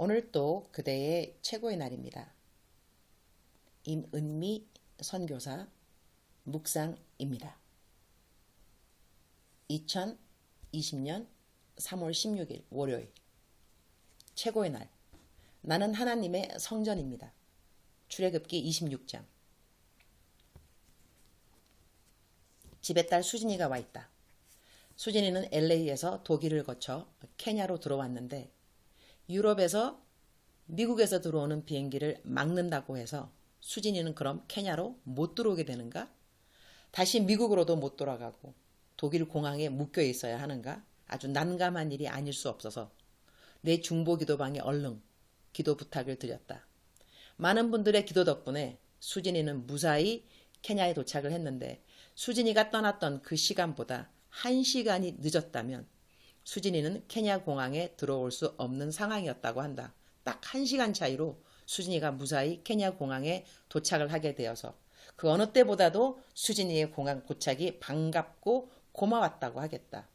오늘 또 그대의 최고의 날입니다. 임은미 선교사 묵상입니다. 2020년 3월 16일 월요일 최고의 날. 나는 하나님의 성전입니다. 출애굽기 26장. 집에 딸 수진이가 와 있다. 수진이는 LA에서 독일을 거쳐 케냐로 들어왔는데 유럽에서 미국에서 들어오는 비행기를 막는다고 해서 수진이는 그럼 케냐로 못 들어오게 되는가? 다시 미국으로도 못 돌아가고 독일 공항에 묶여 있어야 하는가? 아주 난감한 일이 아닐 수 없어서 내 중보 기도방에 얼른 기도 부탁을 드렸다. 많은 분들의 기도 덕분에 수진이는 무사히 케냐에 도착을 했는데 수진이가 떠났던 그 시간보다 1시간이 늦었다면 수진이는 케냐 공항에 들어올 수 없는 상황이었다고 한다. 딱 1시간 차이로 수진이가 무사히 케냐 공항에 도착을 하게 되어서 그 어느 때보다도 수진이의 공항 도착이 반갑고 고마웠다고 하겠다.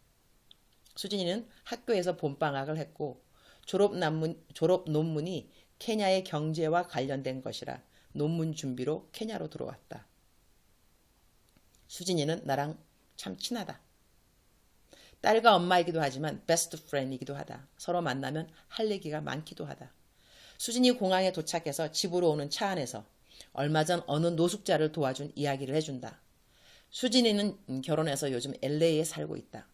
수진이는 학교에서 봄방학을 했고 졸업 논문이 케냐의 경제와 관련된 것이라 논문 준비로 케냐로 들어왔다. 수진이는 나랑 참 친하다. 딸과 엄마이기도 하지만 베스트 프렌드이기도 하다. 서로 만나면 할 얘기가 많기도 하다. 수진이 공항에 도착해서 집으로 오는 차 안에서 얼마 전 어느 노숙자를 도와준 이야기를 해준다. 수진이는 결혼해서 요즘 LA에 살고 있다.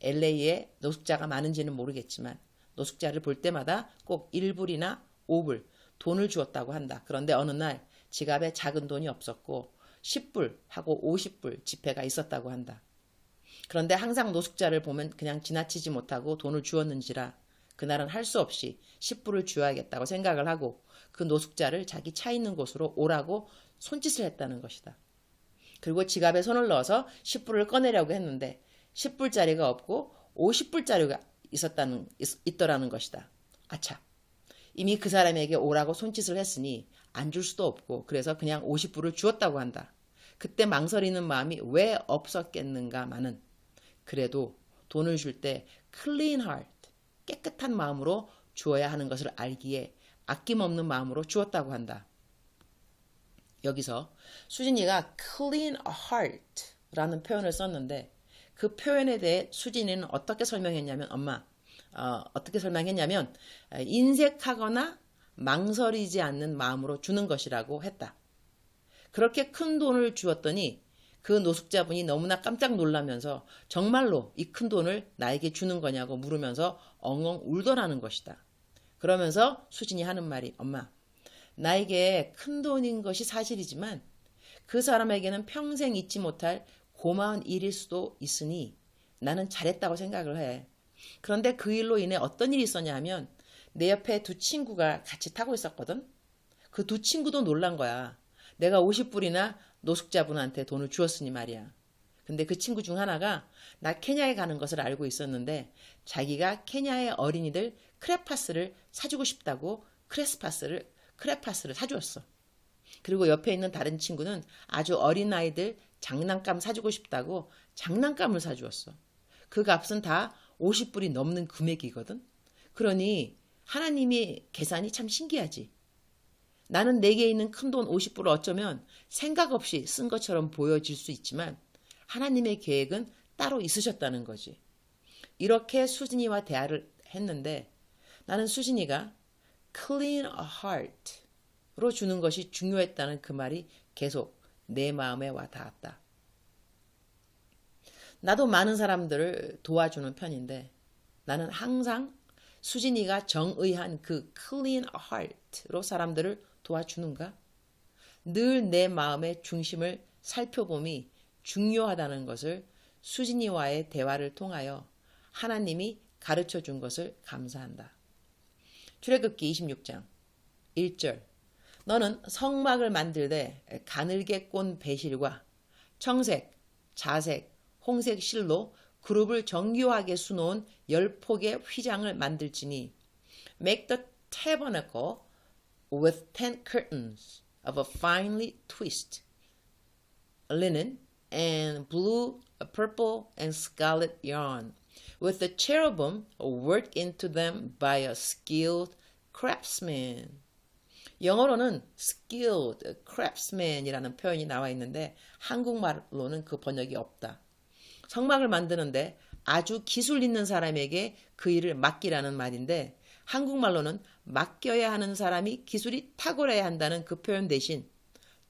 LA에 노숙자가 많은지는 모르겠지만 노숙자를 볼 때마다 꼭 1불이나 5불 돈을 주었다고 한다. 그런데 어느 날 지갑에 작은 돈이 없었고 10불 하고 50불 지폐가 있었다고 한다. 그런데 항상 노숙자를 보면 그냥 지나치지 못하고 돈을 주었는지라 그날은 할 수 없이 10불을 주어야겠다고 생각을 하고 그 노숙자를 자기 차 있는 곳으로 오라고 손짓을 했다는 것이다. 그리고 지갑에 손을 넣어서 10불을 꺼내려고 했는데 10불짜리가 없고 50불짜리가 있더라는 것이다. 아차. 이미 그 사람에게 오라고 손짓을 했으니 안 줄 수도 없고 그래서 그냥 50불을 주었다고 한다. 그때 망설이는 마음이 왜 없었겠는가마는 그래도 돈을 줄 때 clean heart, 깨끗한 마음으로 주어야 하는 것을 알기에 아낌없는 마음으로 주었다고 한다. 여기서 수진이가 clean heart라는 표현을 썼는데 그 표현에 대해 수진이는 어떻게 설명했냐면 어떻게 설명했냐면 인색하거나 망설이지 않는 마음으로 주는 것이라고 했다. 그렇게 큰 돈을 주었더니 그 노숙자분이 너무나 깜짝 놀라면서 정말로 이 큰 돈을 나에게 주는 거냐고 물으면서 엉엉 울더라는 것이다. 그러면서 수진이 하는 말이 엄마, 나에게 큰 돈인 것이 사실이지만 그 사람에게는 평생 잊지 못할 고마운 일일 수도 있으니 나는 잘했다고 생각을 해. 그런데 그 일로 인해 어떤 일이 있었냐 하면 내 옆에 두 친구가 같이 타고 있었거든. 그 두 친구도 놀란 거야. 내가 50불이나 노숙자분한테 돈을 주었으니 말이야. 근데 그 친구 중 하나가 나 케냐에 가는 것을 알고 있었는데 자기가 케냐의 어린이들 크레파스를 사주고 싶다고 크레파스를 사주었어. 그리고 옆에 있는 다른 친구는 아주 어린 아이들 장난감 사주고 싶다고 장난감을 사주었어. 그 값은 다 50불이 넘는 금액이거든. 그러니 하나님이 계산이 참 신기하지. 나는 내게 있는 큰 돈 50불을 어쩌면 생각 없이 쓴 것처럼 보여질 수 있지만 하나님의 계획은 따로 있으셨다는 거지. 이렇게 수진이와 대화를 했는데 나는 수진이가 clean a heart로 주는 것이 중요했다는 그 말이 계속 내 마음에 와 닿았다. 나도 많은 사람들을 도와주는 편인데 나는 항상 수진이가 정의한 그 clean heart로 사람들을 도와주는가? 늘 내 마음의 중심을 살펴봄이 중요하다는 것을 수진이와의 대화를 통하여 하나님이 가르쳐 준 것을 감사한다. 출애굽기 26장 1절 너는 성막을 만들되 가늘게 꼰 배실과 청색, 자색, 홍색 실로 그룹을 정교하게 수놓은 10폭의 휘장을 만들지니 Make the tabernacle with 10 curtains of a finely twisted linen and blue, purple, and scarlet yarn, with the cherubim worked into them by a skilled craftsman. 영어로는 skilled craftsman이라는 표현이 나와 있는데 한국말로는 그 번역이 없다. 성막을 만드는데 아주 기술 있는 사람에게 그 일을 맡기라는 말인데 한국말로는 맡겨야 하는 사람이 기술이 탁월해야 한다는 그 표현 대신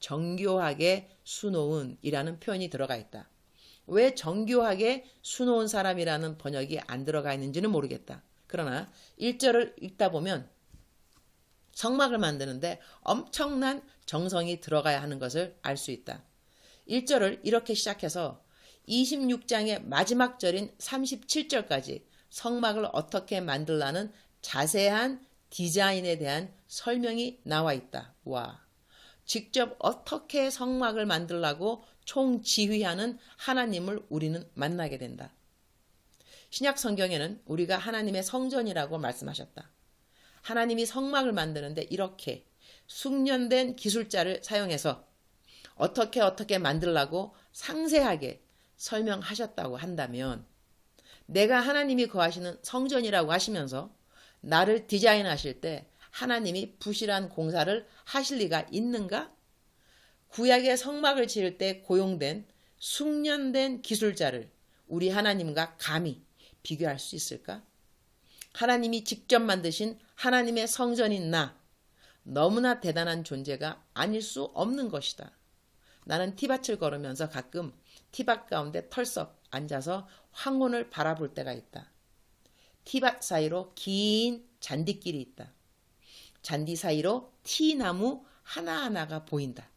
정교하게 수놓은이라는 표현이 들어가 있다. 왜 정교하게 수놓은 사람이라는 번역이 안 들어가 있는지는 모르겠다. 그러나 1절을 읽다 보면 성막을 만드는데 엄청난 정성이 들어가야 하는 것을 알 수 있다. 1절을 이렇게 시작해서 26장의 마지막 절인 37절까지 성막을 어떻게 만들라는 자세한 디자인에 대한 설명이 나와 있다. 와, 직접 어떻게 성막을 만들라고 총지휘하는 하나님을 우리는 만나게 된다. 신약 성경에는 우리가 하나님의 성전이라고 말씀하셨다. 하나님이 성막을 만드는데 이렇게 숙련된 기술자를 사용해서 어떻게 만들라고 상세하게 설명하셨다고 한다면 내가 하나님이 거하시는 성전이라고 하시면서 나를 디자인하실 때 하나님이 부실한 공사를 하실 리가 있는가? 구약의 성막을 지을 때 고용된 숙련된 기술자를 우리 하나님과 감히 비교할 수 있을까? 하나님이 직접 만드신 하나님의 성전인 나, 너무나 대단한 존재가 아닐 수 없는 것이다. 나는 티밭을 걸으면서 가끔 티밭 가운데 털썩 앉아서 황혼을 바라볼 때가 있다. 티밭 사이로 긴 잔디길이 있다. 잔디 사이로 티나무 하나하나가 보인다.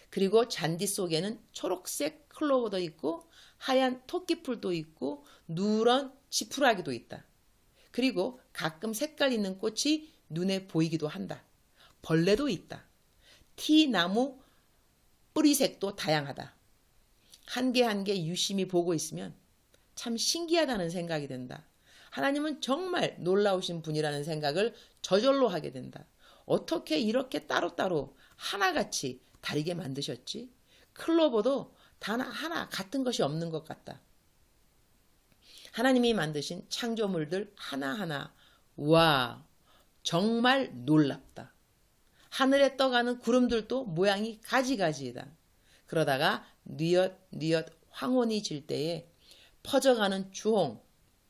그리고 잔디 속에는 초록색 클로버도 있고 하얀 토끼풀도 있고 누런 지푸라기도 있다. 그리고 가끔 색깔 있는 꽃이 눈에 보이기도 한다. 벌레도 있다. 티나무 뿌리색도 다양하다. 한 개 한 개 유심히 보고 있으면 참 신기하다는 생각이 든다. 하나님은 정말 놀라우신 분이라는 생각을 저절로 하게 된다. 어떻게 이렇게 따로따로 하나같이 다르게 만드셨지? 클로버도 단 하나 같은 것이 없는 것 같다. 하나님이 만드신 창조물들 하나하나, 와, 정말 놀랍다. 하늘에 떠가는 구름들도 모양이 가지가지이다. 그러다가 뉘엿뉘엿 황혼이 질 때에 퍼져가는 주홍,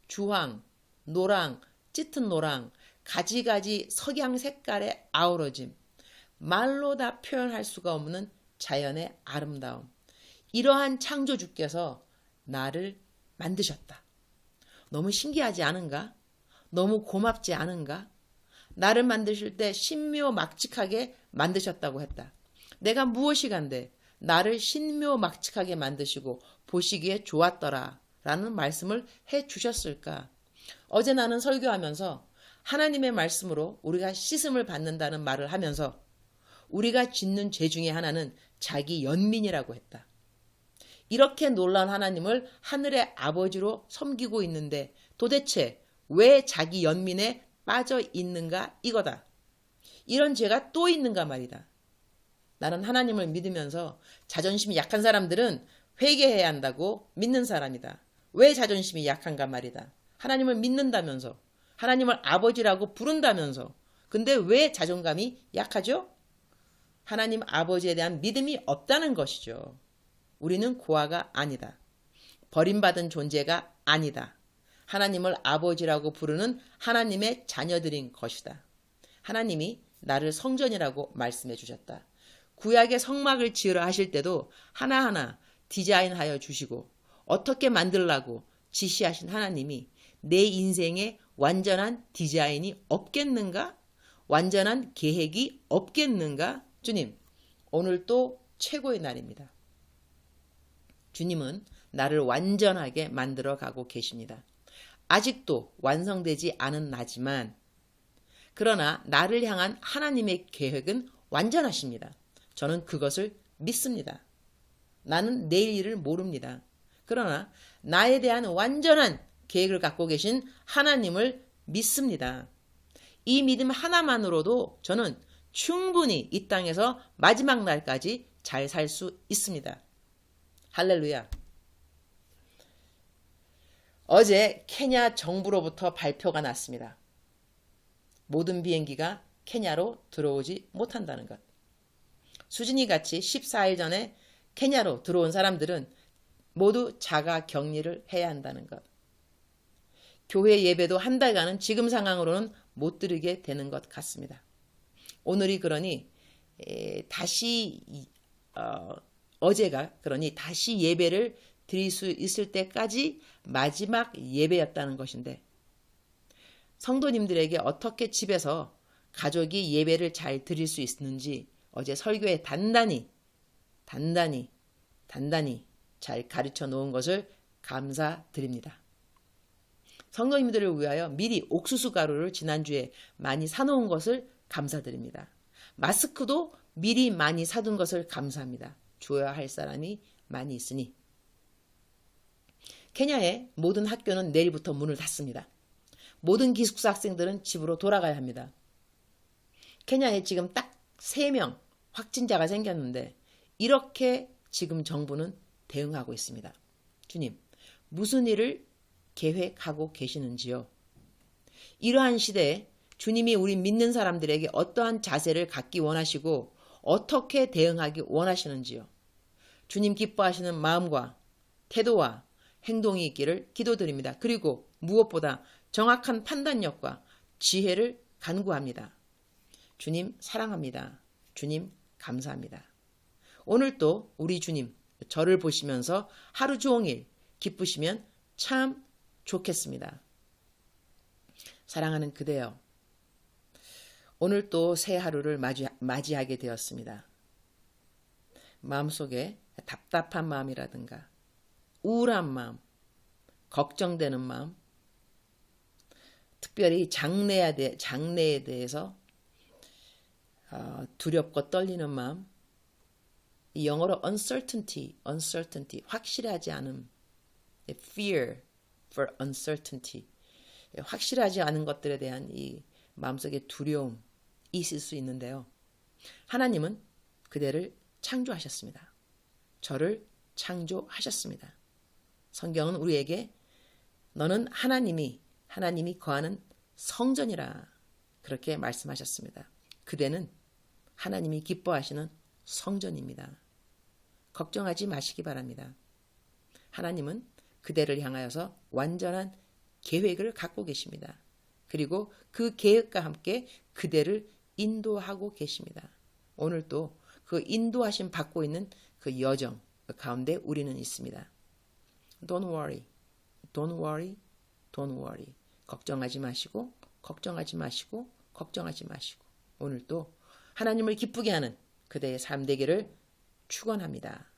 주황, 노랑, 짙은 노랑, 가지가지 석양 색깔의 아우러짐, 말로 다 표현할 수가 없는 자연의 아름다움. 이러한 창조주께서 나를 만드셨다. 너무 신기하지 않은가? 너무 고맙지 않은가? 나를 만드실 때 신묘막측하게 만드셨다고 했다. 내가 무엇이 간데 나를 신묘막측하게 만드시고 보시기에 좋았더라 라는 말씀을 해 주셨을까? 어제 나는 설교하면서 하나님의 말씀으로 우리가 씻음을 받는다는 말을 하면서 우리가 짓는 죄 중에 하나는 자기 연민이라고 했다. 이렇게 놀라운 하나님을 하늘의 아버지로 섬기고 있는데 도대체 왜 자기 연민에 빠져 있는가 이거다. 이런 죄가 또 있는가 말이다. 나는 하나님을 믿으면서 자존심이 약한 사람들은 회개해야 한다고 믿는 사람이다. 왜 자존심이 약한가 말이다. 하나님을 믿는다면서, 하나님을 아버지라고 부른다면서, 근데 왜 자존감이 약하죠? 하나님 아버지에 대한 믿음이 없다는 것이죠. 우리는 고아가 아니다. 버림받은 존재가 아니다. 하나님을 아버지라고 부르는 하나님의 자녀들인 것이다. 하나님이 나를 성전이라고 말씀해 주셨다. 구약의 성막을 지으라 하실 때도 하나하나 디자인하여 주시고 어떻게 만들라고 지시하신 하나님이 내 인생에 완전한 디자인이 없겠는가? 완전한 계획이 없겠는가? 주님, 오늘 또 최고의 날입니다. 주님은 나를 완전하게 만들어 가고 계십니다. 아직도 완성되지 않은 나지만 그러나 나를 향한 하나님의 계획은 완전하십니다. 저는 그것을 믿습니다. 나는 내일 일을 모릅니다. 그러나 나에 대한 완전한 계획을 갖고 계신 하나님을 믿습니다. 이 믿음 하나만으로도 저는 충분히 이 땅에서 마지막 날까지 잘 살 수 있습니다. 할렐루야. 어제 케냐 정부로부터 발표가 났습니다. 모든 비행기가 케냐로 들어오지 못한다는 것. 수진이 같이 14일 전에 케냐로 들어온 사람들은 모두 자가 격리를 해야 한다는 것. 교회 예배도 한 달간은 지금 상황으로는 못 드리게 되는 것 같습니다. 오늘이 그러니 다시 어제가 그러니 다시 예배를 드릴 수 있을 때까지 마지막 예배였다는 것인데 성도님들에게 어떻게 집에서 가족이 예배를 잘 드릴 수 있는지 어제 설교에 단단히 잘 가르쳐 놓은 것을 감사드립니다. 성도님들을 위하여 미리 옥수수 가루를 지난주에 많이 사놓은 것을 감사드립니다. 마스크도 미리 많이 사둔 것을 감사합니다. 줘야 할 사람이 많이 있으니. 케냐의 모든 학교는 내일부터 문을 닫습니다. 모든 기숙사 학생들은 집으로 돌아가야 합니다. 케냐에 지금 딱 3명 확진자가 생겼는데 이렇게 지금 정부는 대응하고 있습니다. 주님, 무슨 일을 계획하고 계시는지요? 이러한 시대에 주님이 우리 믿는 사람들에게 어떠한 자세를 갖기 원하시고 어떻게 대응하기 원하시는지요? 주님 기뻐하시는 마음과 태도와 행동이 있기를 기도드립니다. 그리고 무엇보다 정확한 판단력과 지혜를 간구합니다. 주님 사랑합니다. 주님 감사합니다. 오늘도 우리 주님 저를 보시면서 하루 종일 기쁘시면 참 좋겠습니다. 사랑하는 그대여, 오늘 또 새 하루를 맞이하게 되었습니다. 마음속에 답답한 마음이라든가 우울한 마음, 걱정되는 마음, 특별히 장래에 대해서 두렵고 떨리는 마음, 이 영어로 uncertainty, 확실하지 않음, fear for uncertainty, 확실하지 않은 것들에 대한 이 마음속의 두려움이 있을 수 있는데요. 하나님은 그대를 창조하셨습니다. 저를 창조하셨습니다. 성경은 우리에게 너는 하나님이 거하는 성전이라 그렇게 말씀하셨습니다. 그대는 하나님이 기뻐하시는 성전입니다. 걱정하지 마시기 바랍니다. 하나님은 그대를 향하여서 완전한 계획을 갖고 계십니다. 그리고 그 계획과 함께 그대를 인도하고 계십니다. 오늘도 그 인도하심 받고 있는 그 여정 그 가운데 우리는 있습니다. Don't worry, don't worry, don't worry. 걱정하지 마시고 오늘도 하나님을 기쁘게 하는 그대의 삶 되기를 축원합니다.